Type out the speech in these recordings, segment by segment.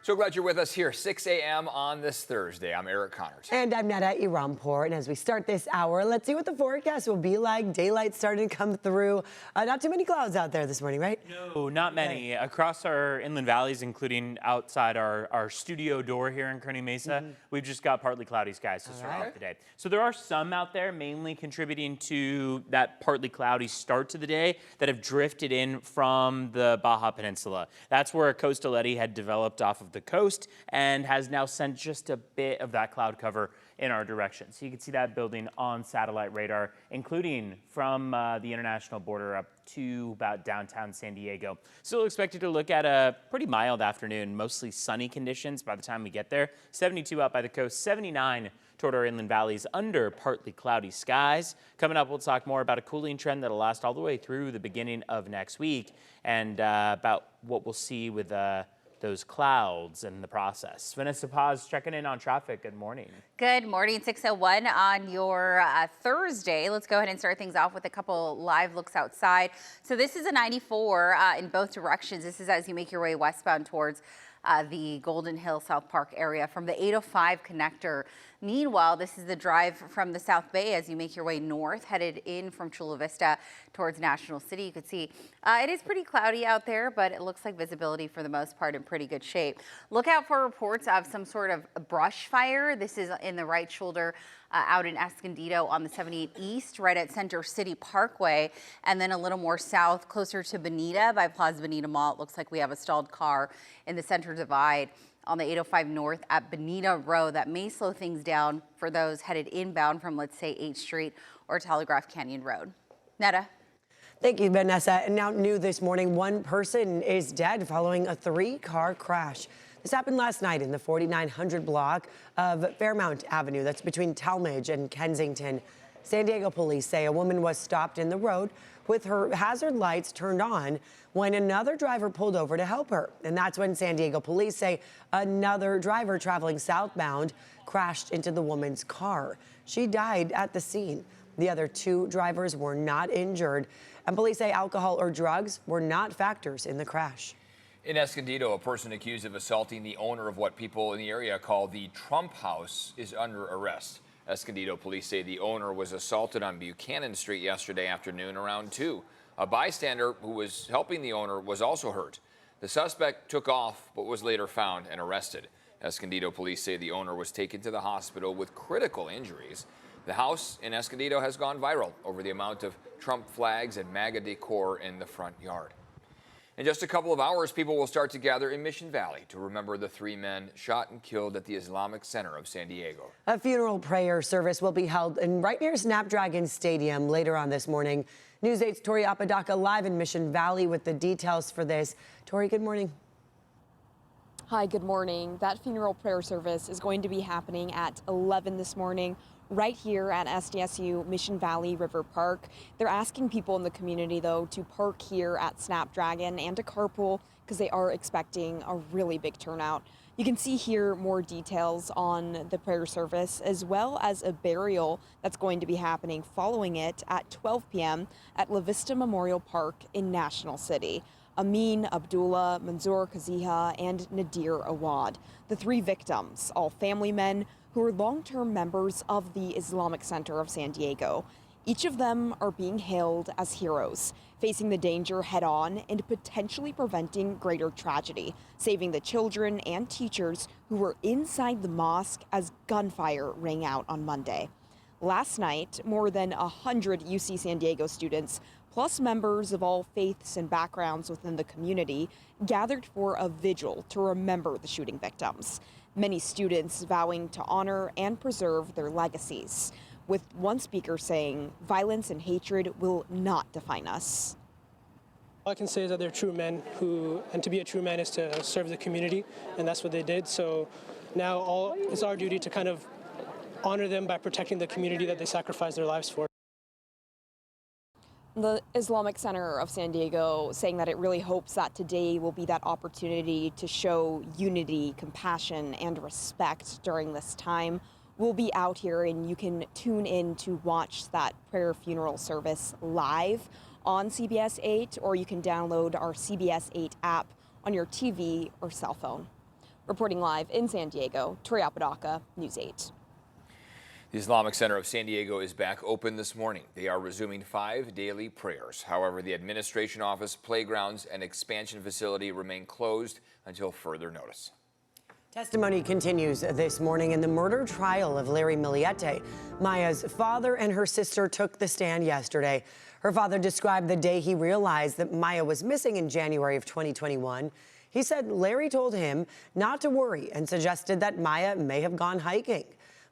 So glad you're with us here, 6 a.m. on this Thursday. I'm Eric Connors. And I'm Netta Irampur. And as we start this hour, let's see what the forecast will be like. Daylight starting to come through. Not too many clouds out there this morning, right? No, not many. Across our inland valleys, including outside our studio door here in Kearney Mesa, we've just got partly cloudy skies to start off the day. So there are some out there mainly contributing to that partly cloudy start to the day that have drifted in from the Baja Peninsula. That's where a coastal eddy had developed off of the coast and has now sent just a bit of that cloud cover in our direction. So you can see that building on satellite radar, including from the international border up to about downtown San Diego. Still expected to look at a pretty mild afternoon, mostly sunny conditions by the time we get there. 72 out by the coast, 79 toward our inland valleys under partly cloudy skies. Coming up, we'll talk more about a cooling trend that'll last all the way through the beginning of next week and about what we'll see with those clouds in the process. Vanessa Paz checking in on traffic. Good morning. Good morning, 6:01 on your Thursday. Let's go ahead and start things off with a couple live looks outside. So this is a 94 in both directions. This is as you make your way westbound towards the Golden Hill South Park area from the 805 connector. Meanwhile, this is the drive from the South Bay as you make your way north, headed in from Chula Vista towards National City. You can see it is pretty cloudy out there, but it looks like visibility for the most part in pretty good shape. Look out for reports of some sort of brush fire. This is in the right shoulder out in Escondido on the 78 East, right at Center City Parkway, and then a little more south, closer to Bonita by Plaza Bonita Mall. It looks like we have a stalled car in the center divide on the 805 North at Bonita Road. That may slow things down for those headed inbound from, let's say, 8th Street or Telegraph Canyon Road. Netta. Thank you, Vanessa. And now new this morning, one person is dead following a 3-car crash. This happened last night in the 4900 block of Fairmount Avenue. That's between Talmadge and Kensington. San Diego police say a woman was stopped in the road with her hazard lights turned on when another driver pulled over to help her. And that's when San Diego police say another driver traveling southbound crashed into the woman's car. She died at the scene. The other 2 drivers were not injured, and police say alcohol or drugs were not factors in the crash. In Escondido, a person accused of assaulting the owner of what people in the area call the Trump House is under arrest. Escondido police say the owner was assaulted on Buchanan Street yesterday afternoon around 2. A bystander who was helping the owner was also hurt. The suspect took off but was later found and arrested. Escondido police say the owner was taken to the hospital with critical injuries. The house in Escondido has gone viral over the amount of Trump flags and MAGA decor in the front yard. In just a couple of hours, people will start to gather in Mission Valley to remember the 3 men shot and killed at the Islamic Center of San Diego. A funeral prayer service will be held right near Snapdragon Stadium later on this morning. News 8's Tori Apodaca live in Mission Valley with the details for this. Tori, good morning. Hi, good morning. That funeral prayer service is going to be happening at 11 this morning right here at SDSU Mission Valley River Park. They're asking people in the community, though, to park here at Snapdragon and to carpool because they are expecting a really big turnout. You can see here more details on the prayer service as well as a burial that's going to be happening following it at 12 p.m. at La Vista Memorial Park in National City. Amin Abdullah, Manzoor Kaziha, and Nadir Awad, the 3 victims, all family men who are long-term members of the Islamic Center of San Diego. Each of them are being hailed as heroes, facing the danger head-on and potentially preventing greater tragedy, saving the children and teachers who were inside the mosque as gunfire rang out on Monday. Last night, more than 100 UC San Diego students, plus members of all faiths and backgrounds within the community, gathered for a vigil to remember the shooting victims. Many students vowing to honor and preserve their legacies, with one speaker saying, "Violence and hatred will not define us." All I can say is that they're true men and to be a true man is to serve the community, and that's what they did. So now it's our duty to kind of honor them by protecting the community that they sacrificed their lives for. The Islamic Center of San Diego saying that it really hopes that today will be that opportunity to show unity, compassion, and respect during this time. We'll be out here and you can tune in to watch that prayer funeral service live on CBS 8, or you can download our CBS 8 app on your TV or cell phone. Reporting live in San Diego, Tori Apodaca, News 8. The Islamic Center of San Diego is back open this morning. They are resuming 5 daily prayers. However, the administration office, playgrounds, and expansion facility remain closed until further notice. Testimony continues this morning in the murder trial of Larry Millete. Maya's father and her sister took the stand yesterday. Her father described the day he realized that Maya was missing in January of 2021. He said Larry told him not to worry and suggested that Maya may have gone hiking.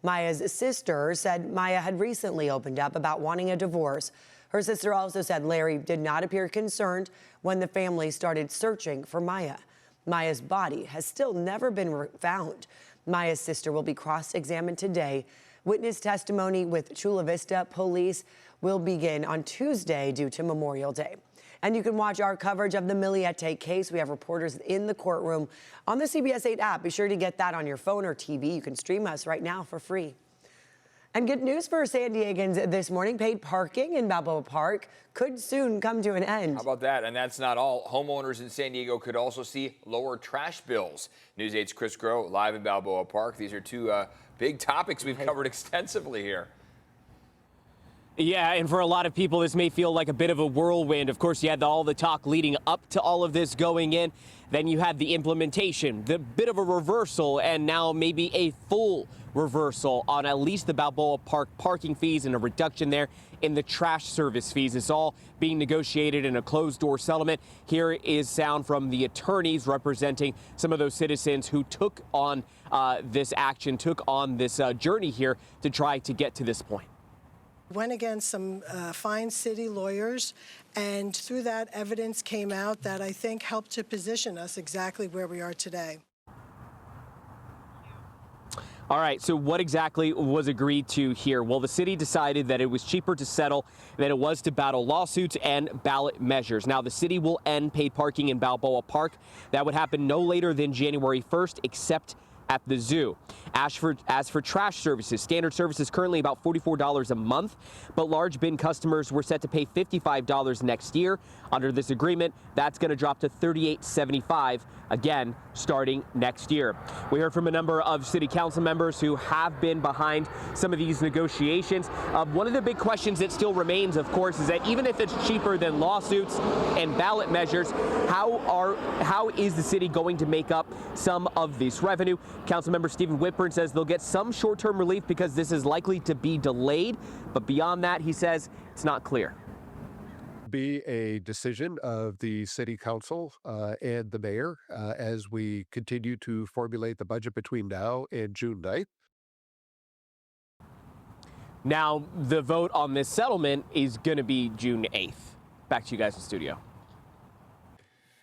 Maya's sister said Maya had recently opened up about wanting a divorce. Her sister also said Larry did not appear concerned when the family started searching for Maya. Maya's body has still never been found. Maya's sister will be cross-examined today. Witness testimony with Chula Vista police will begin on Tuesday due to Memorial Day. And you can watch our coverage of the Millete case. We have reporters in the courtroom on the CBS 8 app. Be sure to get that on your phone or TV. You can stream us right now for free. And good news for San Diegans this morning. Paid parking in Balboa Park could soon come to an end. How about that? And that's not all. Homeowners in San Diego could also see lower trash bills. News 8's Chris Groh live in Balboa Park. These are two big topics we've covered extensively here. Yeah, and for a lot of people, this may feel like a bit of a whirlwind. Of course, you had all the talk leading up to all of this going in. Then you had the implementation, the bit of a reversal, and now maybe a full reversal on at least the Balboa Park parking fees and a reduction there in the trash service fees. It's all being negotiated in a closed-door settlement. Here is sound from the attorneys representing some of those citizens who took on this action, took on this journey here to try to get to this point. Went against some fine city lawyers, and through that, evidence came out that I think helped to position us exactly where we are today. All right, so what exactly was agreed to here? Well, the city decided that it was cheaper to settle than it was to battle lawsuits and ballot measures. Now, the city will end paid parking in Balboa Park. That would happen no later than January 1st, except at the zoo. As for trash services, standard service is currently about $44 a month, but large bin customers were set to pay $55 next year. Under this agreement, that's going to drop to $38.75 again starting next year. We heard from a number of city council members who have been behind some of these negotiations. One of the big questions that still remains, of course, is that even if it's cheaper than lawsuits and ballot measures, how is the city going to make up some of this revenue? Councilmember Stephen Whitburn says they'll get some short-term relief because this is likely to be delayed, but beyond that, he says it's not clear. Be a decision of the city council and the mayor as we continue to formulate the budget between now and June 9th. Now, the vote on this settlement is going to be June 8th. Back to you guys in studio.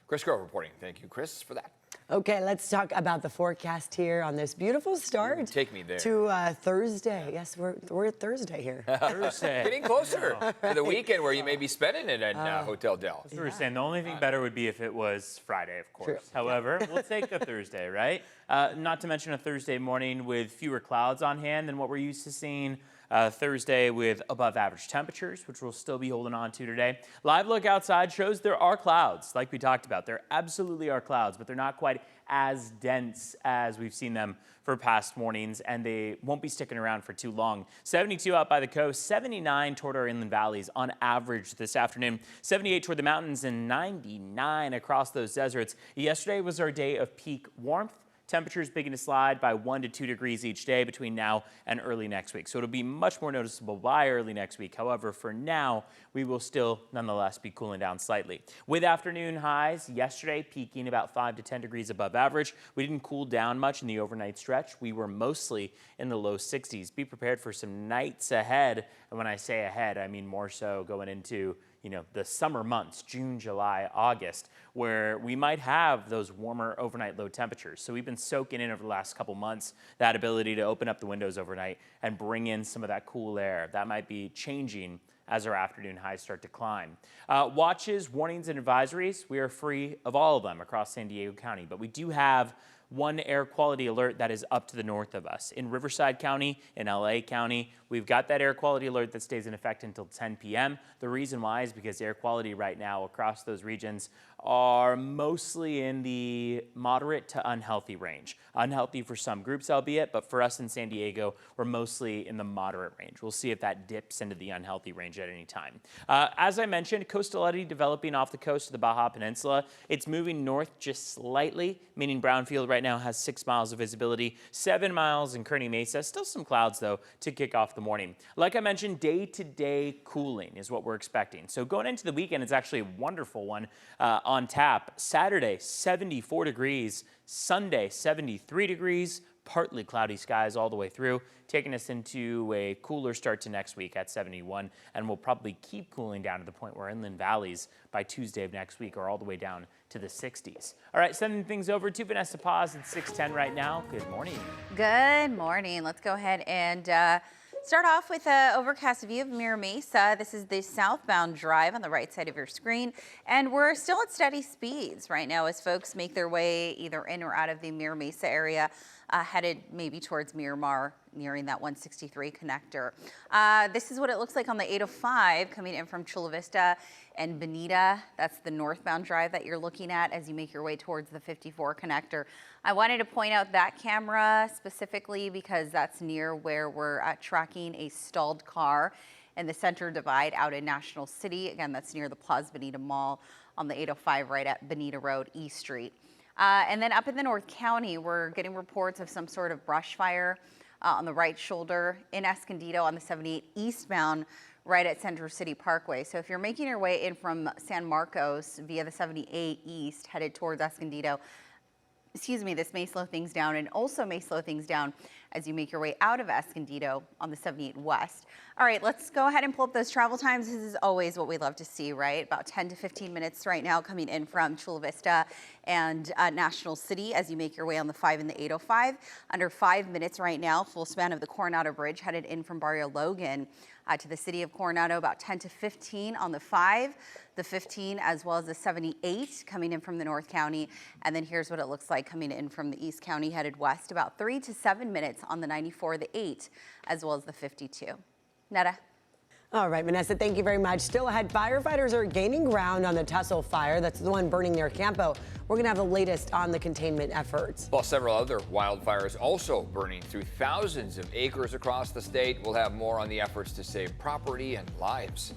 Chris Groh reporting. Thank you, Chris, for that. Okay, let's talk about the forecast here on this beautiful start. Take me there. To Thursday. Yes, we're at Thursday here. Thursday. Getting closer to the weekend where you may be spending it at Hotel Del. That's what we're saying. The only thing better would be if it was Friday, of course. True. However, we'll take the Thursday, right? Not to mention a Thursday morning with fewer clouds on hand than what we're used to seeing. Thursday with above average temperatures, which we'll still be holding on to today. Live look outside shows there are clouds, like we talked about. There absolutely are clouds, but they're not quite as dense as we've seen them for past mornings, and they won't be sticking around for too long. 72 out by the coast, 79 toward our inland valleys on average this afternoon, 78 toward the mountains, and 99 across those deserts. Yesterday was our day of peak warmth. Temperatures begin to slide by 1 to 2 degrees each day between now and early next week. So it'll be much more noticeable by early next week. However, for now, we will still nonetheless be cooling down slightly. With afternoon highs yesterday peaking about 5 to 10 degrees above average. We didn't cool down much in the overnight stretch. We were mostly in the low 60s. Be prepared for some nights ahead. And when I say ahead, I mean more so going into the summer months, June, July, August, where we might have those warmer overnight low temperatures. So we've been soaking in over the last couple months that ability to open up the windows overnight and bring in some of that cool air. That might be changing as our afternoon highs start to climb. Watches, warnings, and advisories, we are free of all of them across San Diego County, but we do have one air quality alert that is up to the north of us. In Riverside County, in LA County, we've got that air quality alert that stays in effect until 10 p.m. The reason why is because air quality right now across those regions are mostly in the moderate to unhealthy range. Unhealthy for some groups, albeit, but for us in San Diego, we're mostly in the moderate range. We'll see if that dips into the unhealthy range at any time. As I mentioned, coastal eddy developing off the coast of the Baja Peninsula. It's moving north just slightly, meaning Brownfield right now has 6 miles of visibility, 7 miles in Kearney Mesa. Still some clouds, though, to kick off the morning. Like I mentioned, day-to-day cooling is what we're expecting. So going into the weekend, it's actually a wonderful one on tap. Saturday, 74 degrees. Sunday, 73 degrees. Partly cloudy skies all the way through, taking us into a cooler start to next week at 71, and we'll probably keep cooling down to the point where inland valleys by Tuesday of next week are all the way down to the 60s. All right, sending things over to Vanessa Paz at 6:10 right now. Good morning. Good morning. Let's go ahead and start off with an overcast view of Mira Mesa. This is the southbound drive on the right side of your screen, and we're still at steady speeds right now as folks make their way either in or out of the Mira Mesa area, headed maybe towards Miramar, nearing that 163 connector. This is what it looks like on the 805 coming in from Chula Vista and Bonita. That's the northbound drive that you're looking at as you make your way towards the 54 connector. I wanted to point out that camera specifically because that's near where we're tracking a stalled car in the center divide out in National City. Again, that's near the Plaza Bonita Mall on the 805 right at Bonita Road, East Street. And then up in the North County, we're getting reports of some sort of brush fire on the right shoulder in Escondido on the 78 eastbound right at Central City Parkway. So if you're making your way in from San Marcos via the 78 east headed towards Escondido, this may slow things down and also may slow things down as you make your way out of Escondido on the 78 west. All right, let's go ahead and pull up those travel times. This is always what we love to see, right? About 10 to 15 minutes right now coming in from Chula Vista and National City as you make your way on the 5 and the 805. Under 5 minutes right now, full span of the Coronado Bridge headed in from Barrio Logan to the city of Coronado, about 10 to 15 on the 5, the 15, as well as the 78 coming in from the North County. And then here's what it looks like coming in from the East County headed west, about 3 to 7 minutes on the 94, the 8, as well as the 52. Netta. All right, Vanessa, thank you very much. Still ahead, firefighters are gaining ground on the Tussle fire. That's the one burning near Campo. We're going to have the latest on the containment efforts. While several other wildfires also burning through thousands of acres across the state. We'll have more on the efforts to save property and lives.